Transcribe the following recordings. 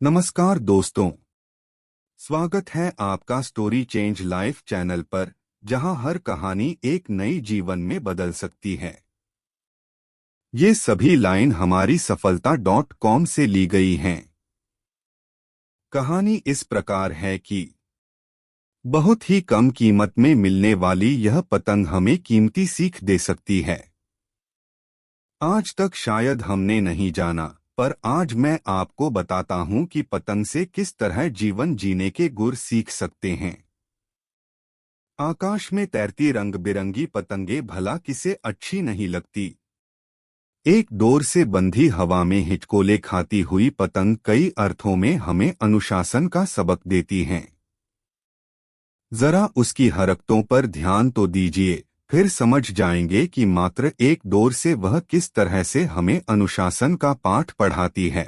नमस्कार दोस्तों। स्वागत है आपका स्टोरी चेंज लाइफ चैनल पर, जहां हर कहानी एक नई जीवन में बदल सकती है। ये सभी लाइन हमारी सफलता.com से ली गई हैं। कहानी इस प्रकार है कि बहुत ही कम कीमत में मिलने वाली यह पतंग हमें कीमती सीख दे सकती है। आज तक शायद हमने नहीं जाना, पर आज मैं आपको बताता हूं कि पतंग से किस तरह जीवन जीने के गुर सीख सकते हैं। आकाश में तैरती रंग बिरंगी पतंगे भला किसे अच्छी नहीं लगती। एक डोर से बंधी हवा में हिचकोले खाती हुई पतंग कई अर्थों में हमें अनुशासन का सबक देती हैं। जरा उसकी हरकतों पर ध्यान तो दीजिए, फिर समझ जाएंगे कि मात्र एक डोर से वह किस तरह से हमें अनुशासन का पाठ पढ़ाती है।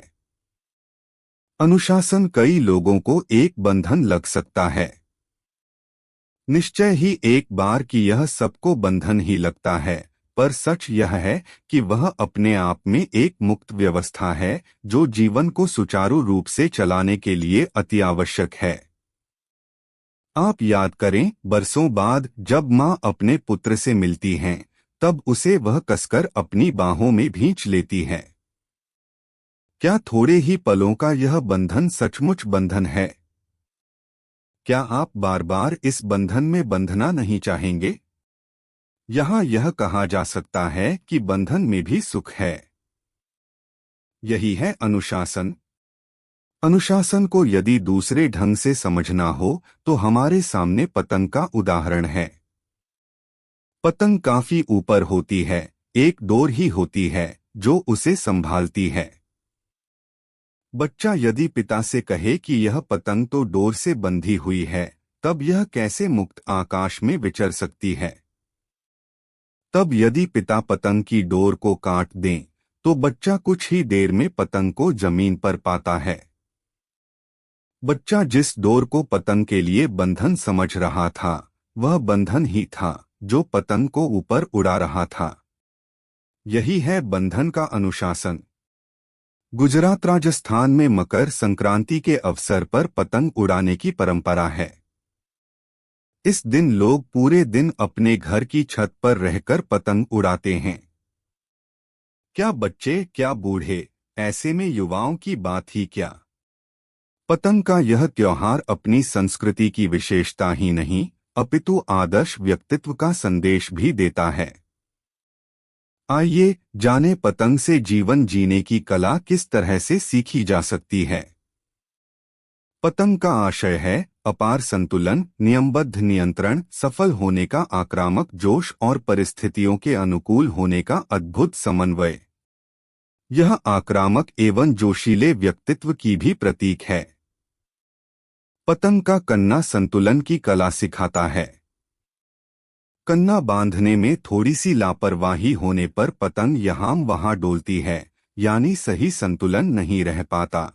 अनुशासन कई लोगों को एक बंधन लग सकता है। निश्चय ही एक बार कि यह सबको बंधन ही लगता है, पर सच यह है कि वह अपने आप में एक मुक्त व्यवस्था है जो जीवन को सुचारू रूप से चलाने के लिए अति आवश्यक है। आप याद करें, बरसों बाद जब माँ अपने पुत्र से मिलती हैं, तब उसे वह कसकर अपनी बाहों में भींच लेती है। क्या थोड़े ही पलों का यह बंधन सचमुच बंधन है? क्या आप बार बार इस बंधन में बंधना नहीं चाहेंगे? यहाँ यह कहा जा सकता है कि बंधन में भी सुख है। यही है अनुशासन। अनुशासन को यदि दूसरे ढंग से समझना हो तो हमारे सामने पतंग का उदाहरण है। पतंग काफी ऊपर होती है, एक डोर ही होती है जो उसे संभालती है। बच्चा यदि पिता से कहे कि यह पतंग तो डोर से बंधी हुई है, तब यह कैसे मुक्त आकाश में विचर सकती है? तब यदि पिता पतंग की डोर को काट दें, तो बच्चा कुछ ही देर में पतंग को जमीन पर पाता है। बच्चा जिस डोर को पतंग के लिए बंधन समझ रहा था, वह बंधन ही था जो पतंग को ऊपर उड़ा रहा था। यही है बंधन का अनुशासन। गुजरात राजस्थान में मकर संक्रांति के अवसर पर पतंग उड़ाने की परंपरा है। इस दिन लोग पूरे दिन अपने घर की छत पर रहकर पतंग उड़ाते हैं। क्या बच्चे, क्या बूढ़े, ऐसे में युवाओं की बात ही क्या। पतंग का यह त्योहार अपनी संस्कृति की विशेषता ही नहीं, अपितु आदर्श व्यक्तित्व का संदेश भी देता है। आइए जाने पतंग से जीवन जीने की कला किस तरह से सीखी जा सकती है। पतंग का आशय है अपार संतुलन, नियमबद्ध नियंत्रण, सफल होने का आक्रामक जोश और परिस्थितियों के अनुकूल होने का अद्भुत समन्वय। यह आक्रामक एवं जोशीले व्यक्तित्व की भी प्रतीक है। पतंग का कन्ना संतुलन की कला सिखाता है। कन्ना बांधने में थोड़ी सी लापरवाही होने पर पतंग यहाँ वहाँ डोलती है, यानी सही संतुलन नहीं रह पाता।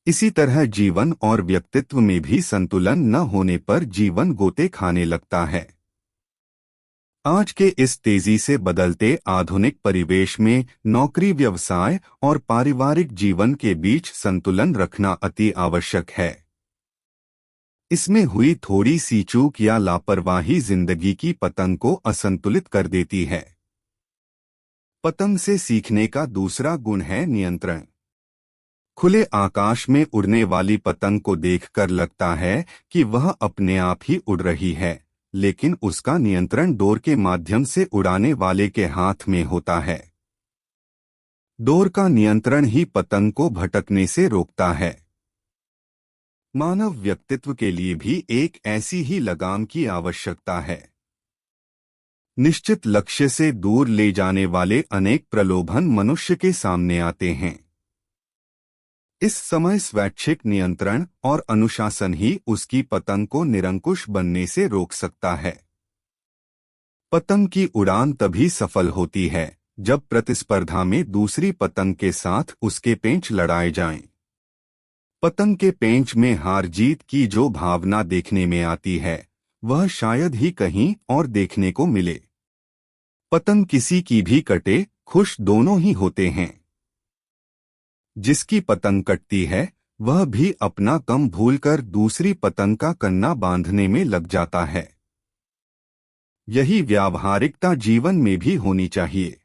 इसी तरह जीवन और व्यक्तित्व में भी संतुलन न होने पर जीवन गोते खाने लगता है। आज के इस तेजी से बदलते आधुनिक परिवेश में नौकरी, व्यवसाय और पारिवारिक जीवन के बीच संतुलन रखना अति आवश्यक है। इसमें हुई थोड़ी सी चूक या लापरवाही जिंदगी की पतंग को असंतुलित कर देती है। पतंग से सीखने का दूसरा गुण है नियंत्रण। खुले आकाश में उड़ने वाली पतंग को देखकर लगता है कि वह अपने आप ही उड़ रही है, लेकिन उसका नियंत्रण डोर के माध्यम से उड़ाने वाले के हाथ में होता है। डोर का नियंत्रण ही पतंग को भटकने से रोकता है। मानव व्यक्तित्व के लिए भी एक ऐसी ही लगाम की आवश्यकता है। निश्चित लक्ष्य से दूर ले जाने वाले अनेक प्रलोभन मनुष्य के सामने आते हैं। इस समय स्वैच्छिक नियंत्रण और अनुशासन ही उसकी पतंग को निरंकुश बनने से रोक सकता है। पतंग की उड़ान तभी सफल होती है जब प्रतिस्पर्धा में दूसरी पतंग के साथ उसके पेंच लड़ाए जाएं। पतंग के पेंच में हार जीत की जो भावना देखने में आती है, वह शायद ही कहीं और देखने को मिले। पतंग किसी की भी कटे, खुश दोनों ही होते हैं। जिसकी पतंग कटती है वह भी अपना कम भूलकर दूसरी पतंग का कन्ना बांधने में लग जाता है। यही व्यावहारिकता जीवन में भी होनी चाहिए।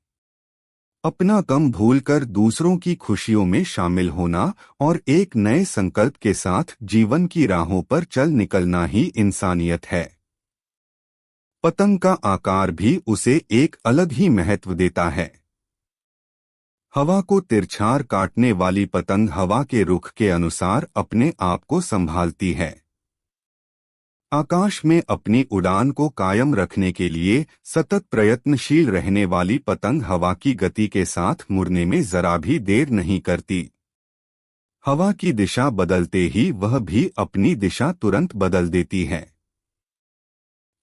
अपना कम भूलकर दूसरों की खुशियों में शामिल होना और एक नए संकल्प के साथ जीवन की राहों पर चल निकलना ही इंसानियत है। पतंग का आकार भी उसे एक अलग ही महत्व देता है। हवा को तिरछार काटने वाली पतंग हवा के रुख के अनुसार अपने आप को संभालती है। आकाश में अपनी उड़ान को कायम रखने के लिए सतत प्रयत्नशील रहने वाली पतंग हवा की गति के साथ मुड़ने में जरा भी देर नहीं करती। हवा की दिशा बदलते ही वह भी अपनी दिशा तुरंत बदल देती है।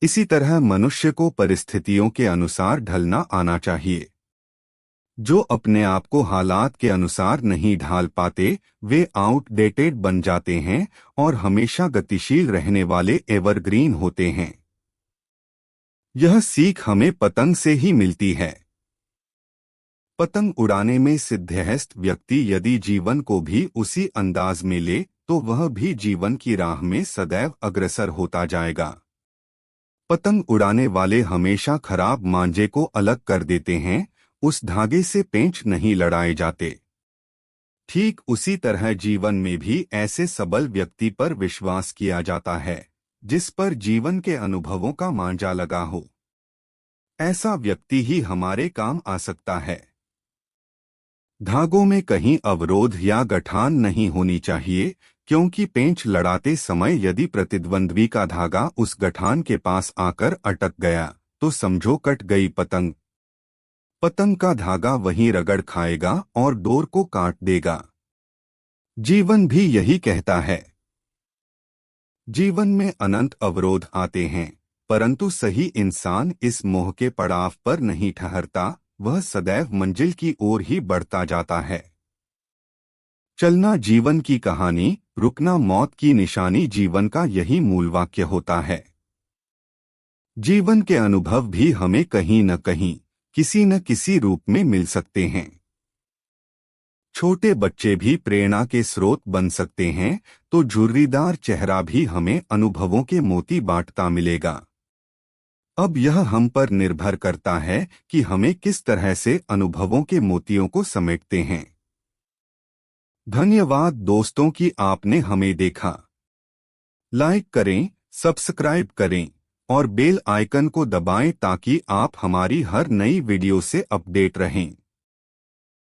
इसी तरह मनुष्य को परिस्थितियों के अनुसार ढलना आना चाहिए। जो अपने आप को हालात के अनुसार नहीं ढाल पाते, वे आउटडेटेड बन जाते हैं और हमेशा गतिशील रहने वाले एवरग्रीन होते हैं। यह सीख हमें पतंग से ही मिलती है। पतंग उड़ाने में सिद्धहस्त व्यक्ति यदि जीवन को भी उसी अंदाज में ले तो वह भी जीवन की राह में सदैव अग्रसर होता जाएगा। पतंग उड़ाने वाले हमेशा खराब मांझे को अलग कर देते हैं, उस धागे से पेंच नहीं लड़ाए जाते। ठीक उसी तरह जीवन में भी ऐसे सबल व्यक्ति पर विश्वास किया जाता है जिस पर जीवन के अनुभवों का मांझा लगा हो। ऐसा व्यक्ति ही हमारे काम आ सकता है। धागों में कहीं अवरोध या गठान नहीं होनी चाहिए, क्योंकि पेंच लड़ाते समय यदि प्रतिद्वंद्वी का धागा उस गठान के पास आकर अटक गया तो समझो कट गई पतंग। पतंग का धागा वहीं रगड़ खाएगा और डोर को काट देगा। जीवन भी यही कहता है। जीवन में अनंत अवरोध आते हैं, परंतु सही इंसान इस मोह के पड़ाव पर नहीं ठहरता, वह सदैव मंजिल की ओर ही बढ़ता जाता है। चलना जीवन की कहानी, रुकना मौत की निशानी जीवन का यही मूल वाक्य होता है। जीवन के अनुभव भी हमें कहीं न कहीं किसी न किसी रूप में मिल सकते हैं। छोटे बच्चे भी प्रेरणा के स्रोत बन सकते हैं, तो झुर्रीदार चेहरा भी हमें अनुभवों के मोती बांटता मिलेगा। अब यह हम पर निर्भर करता है कि हमें किस तरह से अनुभवों के मोतियों को समेटते हैं। धन्यवाद दोस्तों कि आपने हमें देखा। लाइक करें, सब्सक्राइब करें और बेल आइकन को दबाएं ताकि आप हमारी हर नई वीडियो से अपडेट रहें।